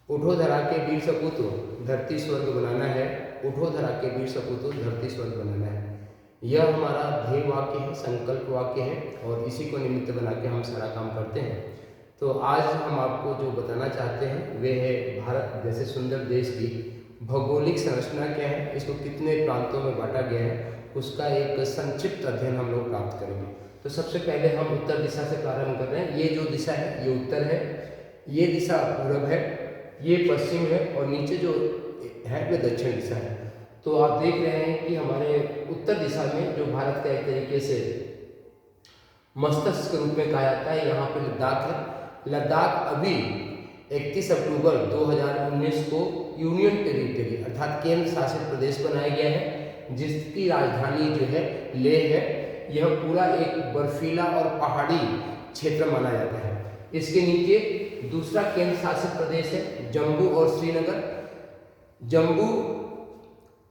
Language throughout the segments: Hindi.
उठो धरा के वीर सपूतो धरती स्वर्ग बनाना है। उठो धरा के वीर सपूतो धरती स्वर्ग बनाना है। यह हमारा ध्येय वाक्य है, संकल्प वाक्य है और इसी को निमित्त बना के हम सारा काम करते हैं। तो आज हम आपको जो बताना चाहते हैं वे है भारत जैसे सुंदर देश की भौगोलिक संरचना क्या है, इसको कितने प्रांतों में बांटा गया है, उसका एक संक्षिप्त अध्ययन हम लोग प्राप्त करेंगे। तो सबसे पहले हम उत्तर दिशा से प्रारंभ कर रहे हैं। ये जो दिशा है ये उत्तर है, ये दिशा पूरब है, ये पश्चिम है और नीचे जो है वे दक्षिण दिशा है। तो आप देख रहे हैं कि हमारे उत्तर दिशा में जो भारत का एक तरीके से मस्तिष्क के रूप में कहा जाता है, यहाँ पे लद्दाख है। लद्दाख अभी 31 अक्टूबर 2019 को यूनियन टेरिटरी अर्थात केंद्र शासित प्रदेश बनाया गया है, जिसकी राजधानी जो है लेह है। यह पूरा एक बर्फीला और पहाड़ी क्षेत्र माना जाता है। इसके नीचे दूसरा केंद्र शासित प्रदेश है जम्मू और श्रीनगर। जम्मू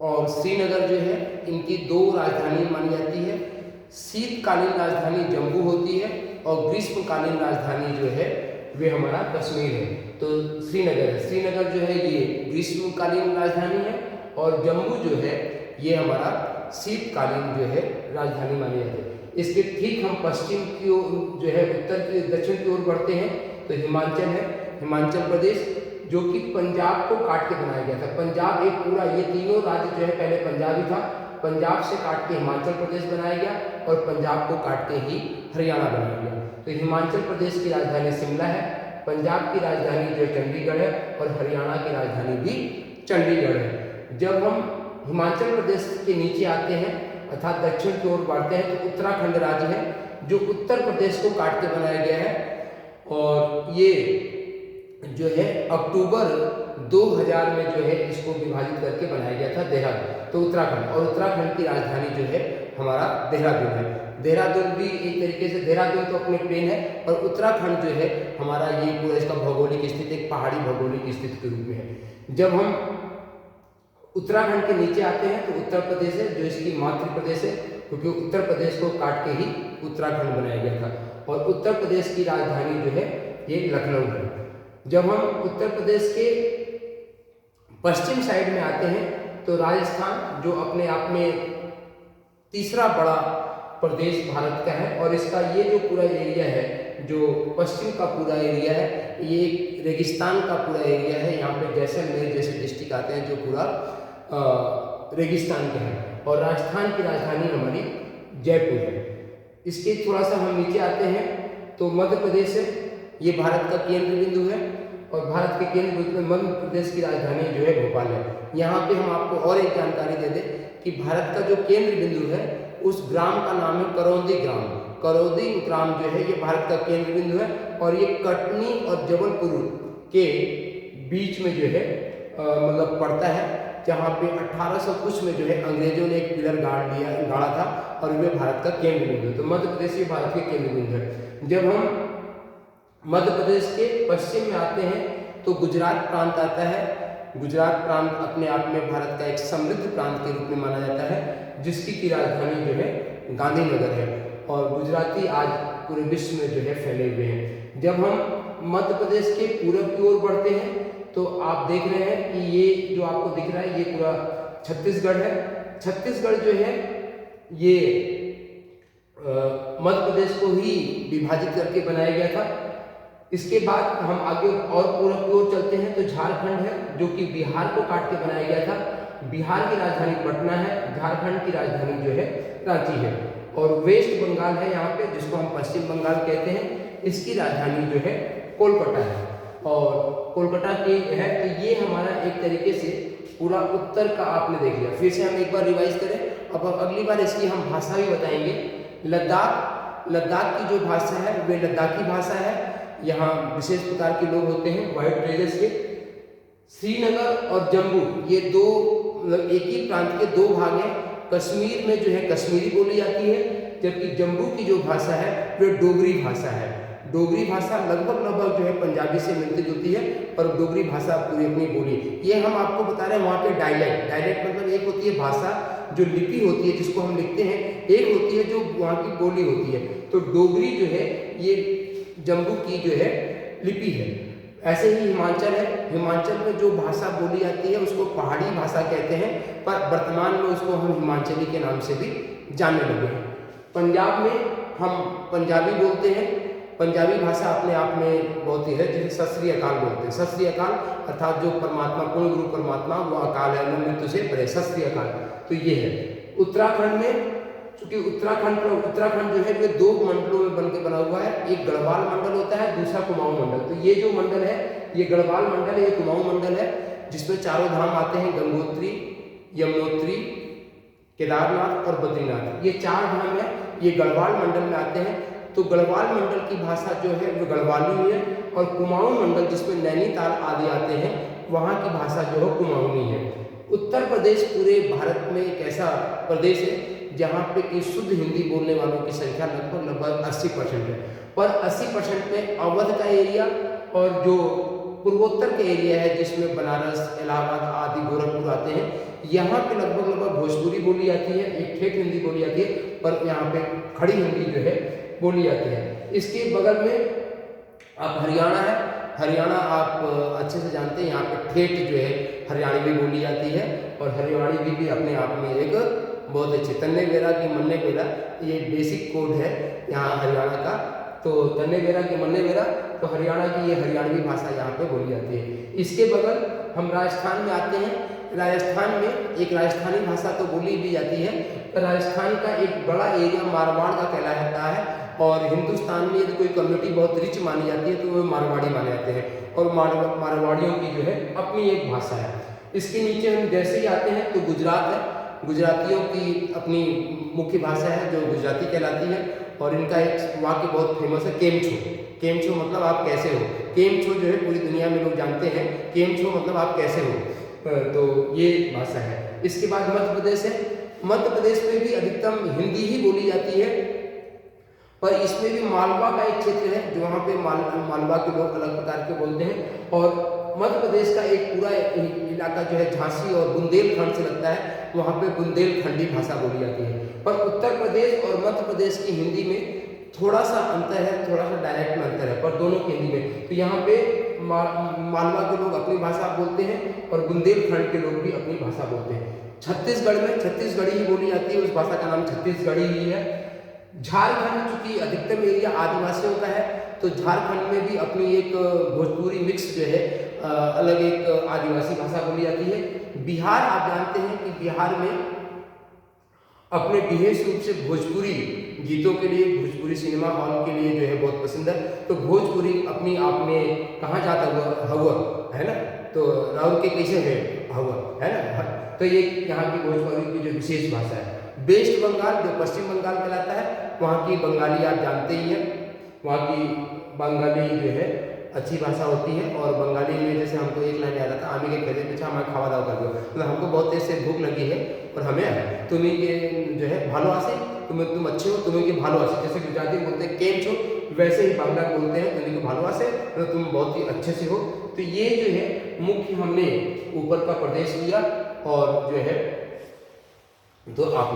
और श्रीनगर जो है इनकी दो राजधानी मानी जाती है। शीतकालीन राजधानी जम्मू होती है और ग्रीष्मकालीन राजधानी जो है वे हमारा कश्मीर है। तो श्रीनगर है, श्रीनगर जो है ये ग्रीष्मकालीन राजधानी है और जम्मू जो है ये हमारा शीतकालीन जो है राजधानी मानी जाती है। इसके ठीक हम पश्चिम की ओर जो है उत्तर की दक्षिण की ओर बढ़ते हैं तो हिमाचल है, हिमाचल प्रदेश जो कि पंजाब को काट के बनाया गया था। पंजाब एक पूरा, ये तीनों राज्य जो है पहले पंजाब ही था, पंजाब से काट के हिमाचल प्रदेश बनाया गया और पंजाब को काट के ही हरियाणा बनाया गया। तो हिमाचल प्रदेश की राजधानी शिमला है, पंजाब की राजधानी जो चंडीगढ़ है और हरियाणा की राजधानी भी चंडीगढ़ है। जब हम हिमाचल प्रदेश के नीचे आते हैं अर्थात दक्षिण की ओर बढ़ते हैं तो उत्तराखंड राज्य है जो उत्तर प्रदेश को काट के बनाया गया है और ये जो है अक्टूबर 2000 में जो है इसको विभाजित करके बनाया गया था देहरादून। तो उत्तराखंड, और उत्तराखंड की राजधानी जो है हमारा देहरादून है। देहरादून भी एक तरीके से, देहरादून तो अपने प्लेन है और उत्तराखंड जो है हमारा ये पूरा इसका भौगोलिक स्थिति एक पहाड़ी भौगोलिक स्थिति के रूप में है। जब हम उत्तराखंड के नीचे आते हैं तो उत्तर प्रदेश है जो इसकी मातृ प्रदेश है, क्योंकि उत्तर प्रदेश को काट के ही उत्तराखंड बनाया गया था और उत्तर प्रदेश की राजधानी जो है ये लखनऊ है। जब हम उत्तर प्रदेश के पश्चिम साइड में आते हैं तो राजस्थान जो अपने आप में तीसरा बड़ा प्रदेश भारत का है और इसका ये जो पूरा एरिया है, जो पश्चिम का पूरा एरिया है, ये रेगिस्तान का पूरा एरिया है। यहाँ पे जैसलमेर जैसे डिस्ट्रिक्ट आते हैं जो पूरा रेगिस्तान के हैं और राजस्थान की राजधानी हमारी जयपुर है। इसके थोड़ा सा हम नीचे आते हैं तो मध्य प्रदेश है, ये भारत का केंद्र बिंदु है और भारत के केंद्र बिंदु में मध्य प्रदेश की राजधानी जो है भोपाल है। यहाँ पे हम आपको और एक जानकारी दे दें कि भारत का जो केंद्र बिंदु है उस ग्राम का नाम है करौंदी ग्राम। करौंदी ग्राम जो है ये भारत का केंद्र बिंदु है और ये कटनी और जबलपुर के बीच में जो है मतलब पड़ता है, जहाँ पे 1800 कुछ में जो है अंग्रेजों ने एक पिलर गाड़ा था और वे भारत का केंद्र बिंदु। तो मध्य प्रदेश ये भारत के केंद्र बिंदु है। जब हम मध्य प्रदेश के पश्चिम में आते हैं तो गुजरात प्रांत आता है। गुजरात प्रांत अपने आप में भारत का एक समृद्ध प्रांत के रूप में माना जाता है, जिसकी की राजधानी जो है गांधीनगर है और गुजराती आज पूरे विश्व में जो है फैले हुए हैं। जब हम मध्य प्रदेश के पूरब की ओर बढ़ते हैं तो आप देख रहे हैं कि ये जो आपको दिख रहा है ये पूरा छत्तीसगढ़ है। छत्तीसगढ़ जो है ये मध्य प्रदेश को ही विभाजित करके बनाया गया था। इसके बाद हम आगे और पूरब की ओर चलते हैं तो झारखंड है जो कि बिहार को काट के बनाया गया था। बिहार की राजधानी पटना है, झारखंड की राजधानी जो है रांची है और वेस्ट बंगाल है यहाँ पे जिसको हम पश्चिम बंगाल कहते हैं, इसकी राजधानी जो है कोलकाता है और कोलकाता की है। तो ये हमारा एक तरीके से पूरा उत्तर का आपने देख लिया। फिर से हम एक बार रिवाइज करें, अब अगली बार इसकी हम भाषा भी बताएंगे। लद्दाख की जो भाषा है वे लद्दाखी भाषा है। यहाँ विशेष प्रकार के लोग होते हैं व्हाइट ट्रेडर्स के। श्रीनगर और जम्मू ये दो मतलब एक ही प्रांत के दो भाग हैं। कश्मीर में जो है कश्मीरी बोली जाती है, जबकि जम्मू की जो भाषा है वह डोगरी भाषा है। डोगरी भाषा लगभग जो है पंजाबी से मिलती जुलती है और डोगरी भाषा पूरी अपनी बोली। ये हम आपको बता रहे हैं वहाँ के डायलेक्ट मतलब एक होती है भाषा जो लिपि होती है जिसको हम लिखते हैं, एक होती है जो वहाँ की बोली होती है। तो डोगरी जो है ये जम्मू की जो है लिपि है। ऐसे ही हिमाचल है, हिमाचल में जो भाषा बोली जाती है उसको पहाड़ी भाषा कहते हैं, पर वर्तमान में उसको हम हिमाचली के नाम से भी जानने लगे हैं। पंजाब में हम पंजाबी बोलते हैं, पंजाबी भाषा अपने आप में बहुत ही है, जिसे सत श्री अकाल बोलते हैं। सत श्री अकाल अर्थात जो परमात्मा, पूर्ण गुरु परमात्मा, वो अकाल है, वो मृत्यु से परे, सत श्री अकाल। तो ये है। उत्तराखंड में, चूंकि उत्तराखंड जो है ये 2 मंडलों में बन के बना हुआ है, एक गढ़वाल मंडल होता है, दूसरा कुमाऊं मंडल। तो ये जो मंडल है ये गढ़वाल मंडल है, ये कुमाऊं मंडल है, जिसमें चारों धाम आते हैं, गंगोत्री, यमुनोत्री, केदारनाथ और बद्रीनाथ। ये 4 धाम है, ये गढ़वाल मंडल में आते हैं। तो गढ़वाल मंडल की भाषा जो है वो गढ़वाली है, और कुमाऊं मंडल जिसमें नैनीताल आदि आते हैं, वहाँ की भाषा जो है कुमाऊनी है। उत्तर प्रदेश पूरे भारत में एक ऐसा प्रदेश है जहाँ पे कि शुद्ध हिंदी बोलने वालों की संख्या लगभग 80% है, पर 80% में अवध का एरिया और जो पूर्वोत्तर के एरिया है, जिसमें बनारस, इलाहाबाद आदि, गोरखपुर आते हैं, यहाँ पे लगभग भोजपुरी बोली जाती है, एक ठेठ हिंदी बोली जाती है, पर यहाँ पे खड़ी हिंदी जो है बोली जाती है। इसके बगल में आप हरियाणा है, हरियाणा आप अच्छे से जानते हैं, यहाँ पे ठेठ जो है हरियाणवी बोली जाती है, और हरियाणवी भी अपने आप में एक बहुत अच्छे, तन्ने बेरा की मन्ने बेरा, ये बेसिक कोड है यहाँ हरियाणा का। तो तन्ने बेरा की मन्ने बेरा, तो हरियाणा की ये हरियाणवी भाषा यहाँ पे बोली जाती है। इसके बगल हम राजस्थान में आते हैं। राजस्थान में एक राजस्थानी भाषा तो बोली भी जाती है, पर राजस्थान का एक बड़ा एरिया मारवाड़ का कहलाता है, और हिंदुस्तान में यदि कोई कम्युनिटी बहुत रिच मानी जाती है तो वो मारवाड़ी माने जाते हैं, और मारवाड़ियों की जो है अपनी एक भाषा है। इसके नीचे हम जैसे ही आते हैं तो गुजरात है, गुजरातियों की अपनी मुख्य भाषा है जो गुजराती कहलाती है, और इनका एक वाक्य बहुत फेमस है, केम छो। केम छो मतलब आप कैसे हो। केम छो जो है पूरी दुनिया में लोग जानते हैं, केम छो मतलब आप कैसे हो। तो ये भाषा है। इसके बाद मध्य प्रदेश है। मध्य प्रदेश में भी अधिकतम हिंदी ही बोली जाती है, पर इसमें भी मालवा का एक क्षेत्र है जो वहाँ पे मालवा के लोग अलग प्रकार के बोलते हैं, और मध्य प्रदेश का एक पूरा इलाका जो है झांसी और बुंदेलखंड से लगता है, वहाँ पे बुंदेलखंडी भाषा बोली जाती है। पर उत्तर प्रदेश और मध्य प्रदेश की हिंदी में थोड़ा सा अंतर है, थोड़ा सा डायलेक्ट में अंतर है, पर दोनों की हिंदी में। तो यहाँ पे मालवा के लोग अपनी भाषा बोलते हैं, और बुंदेलखंड के लोग भी अपनी भाषा बोलते हैं। छत्तीसगढ़ में छत्तीसगढ़ी ही बोली जाती है, उस भाषा का नाम छत्तीसगढ़ी ही है। झारखंड चूंकि अधिकतम एरिया आदिवासियों का है, तो झारखंड में भी अपनी एक भोजपुरी मिक्स जो है अलग एक आदिवासी भाषा बोली जाती है। बिहार आप जानते हैं कि बिहार में अपने विशेष रूप से भोजपुरी गीतों के लिए, भोजपुरी सिनेमा हॉल के लिए जो है बहुत पसंद है। तो भोजपुरी अपनी आप में कहाँ जाता हुआ हवा है ना, तो राउर के कैसे है हवा है ना, तो ये यहाँ की भोजपुरी की जो विशेष भाषा है। वेस्ट बंगाल जो पश्चिम बंगाल कहलाता है, वहाँ की बंगाली आप जानते ही हैं, वहाँ की बंगाली जो है अच्छी भाषा होती है। और बंगाली में जैसे हमको एक लाइन याद आता, आमी के खेते पीछा हमारे खावा दावा कर दो, मतलब हमको बहुत तेज से भूख लगी है और हमें तुम्हें के जो है भालो आसे, तुम अच्छे हो, तुम्हें के भालो आसे, जैसे गुजराती बोलते हैं केम छो, वैसे ही बांग्ला बोलते हैं तुम्हें के भालो आसे, मतलब तुम बहुत ही अच्छे से हो। तो ये जो है मुख्य हमने ऊपर का प्रदेश लिया, और जो है तो आप